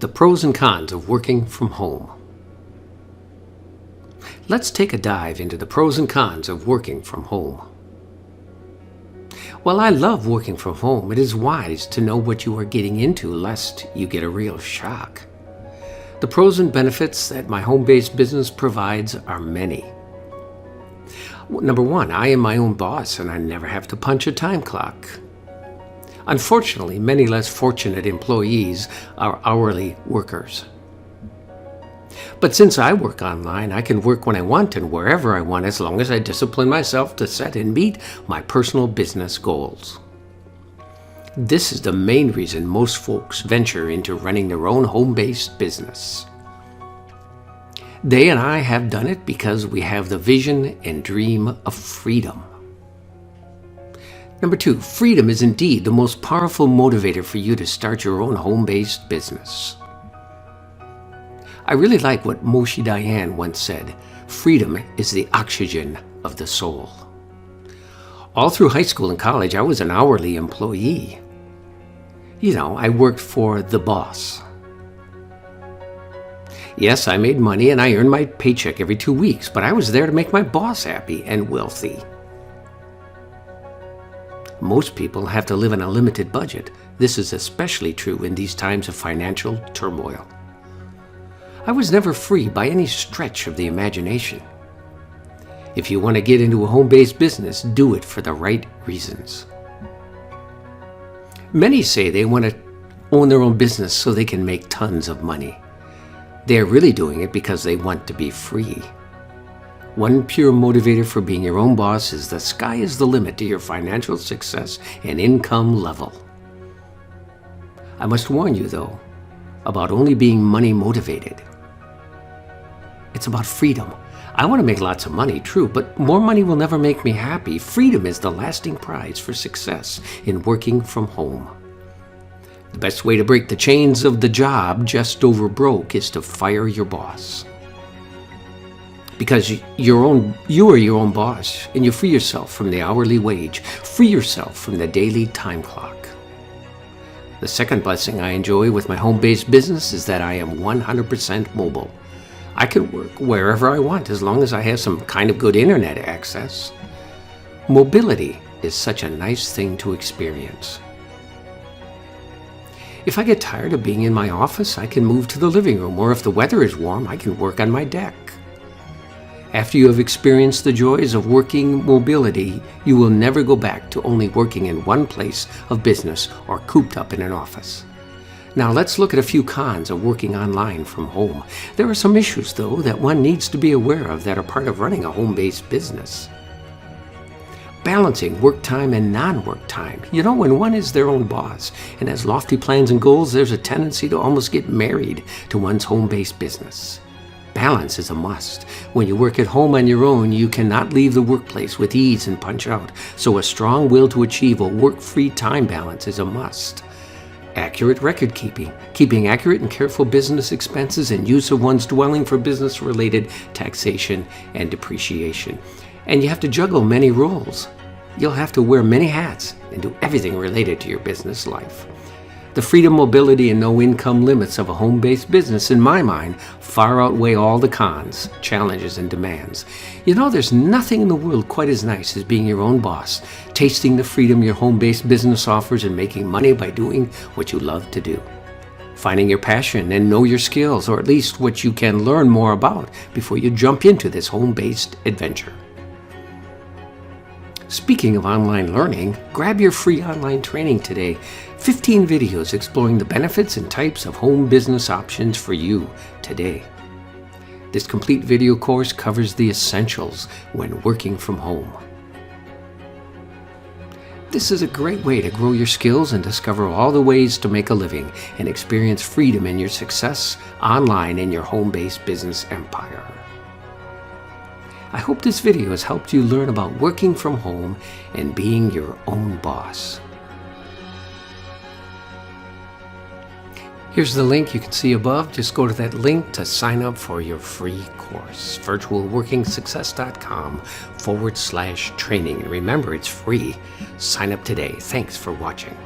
the pros and cons of working from home. Let's take a dive into the pros and cons of working from home. While I love working from home, it is wise to know what you are getting into lest you get a real shock. The pros and benefits that my home-based business provides are many. Number one, I am my own boss and I never have to punch a time clock. Unfortunately, many less fortunate employees are hourly workers. But since I work online, I can work when I want and wherever I want as long as I discipline myself to set and meet my personal business goals. This is the main reason most folks venture into running their own home-based business. They and I have done it because we have the vision and dream of freedom. Number two, freedom is indeed the most powerful motivator for you to start your own home-based business. I really like what Moshe Dayan once said, freedom is the oxygen of the soul. All through high school and college, I was an hourly employee. I worked for the boss. Yes, I made money and I earned my paycheck every 2 weeks, but I was there to make my boss happy and wealthy. Most people have to live on a limited budget. This is especially true in these times of financial turmoil. I was never free by any stretch of the imagination. If you want to get into a home-based business, do it for the right reasons. Many say they want to own their own business so they can make tons of money. They are really doing it because they want to be free. One pure motivator for being your own boss is the sky is the limit to your financial success and income level. I must warn you, though, about only being money motivated. It's about freedom. I want to make lots of money, true, but more money will never make me happy. Freedom is the lasting prize for success in working from home. The best way to break the chains of the job just over broke is to fire your boss. Because you are your own boss, and you free yourself from the hourly wage, free yourself from the daily time clock. The second blessing I enjoy with my home-based business is that I am 100% mobile. I can work wherever I want as long as I have some kind of good internet access. Mobility is such a nice thing to experience. If I get tired of being in my office, I can move to the living room, or if the weather is warm, I can work on my deck. After you have experienced the joys of working mobility, you will never go back to only working in one place of business or cooped up in an office. Now let's look at a few cons of working online from home. There are some issues, though, that one needs to be aware of that are part of running a home-based business. Balancing work time and non-work time. When one is their own boss and has lofty plans and goals, there's a tendency to almost get married to one's home-based business. Balance is a must. When you work at home on your own, you cannot leave the workplace with ease and punch out, so a strong will to achieve a work-free time balance is a must. Accurate record keeping. Keeping accurate and careful business expenses and use of one's dwelling for business-related taxation and depreciation. And you have to juggle many roles. You'll have to wear many hats and do everything related to your business life. The freedom, mobility, and no income limits of a home-based business, in my mind, far outweigh all the cons, challenges, and demands. There's nothing in the world quite as nice as being your own boss, tasting the freedom your home-based business offers and making money by doing what you love to do. Finding your passion and know your skills, or at least what you can learn more about before you jump into this home-based adventure. Speaking of online learning, grab your free online training today. 15 videos exploring the benefits and types of home business options for you today. This complete video course covers the essentials when working from home. This is a great way to grow your skills and discover all the ways to make a living and experience freedom in your success online in your home-based business empire. I hope this video has helped you learn about working from home and being your own boss. Here's the link you can see above. Just go to that link to sign up for your free course, virtualworkingsuccess.com/training. And remember, it's free. Sign up today. Thanks for watching.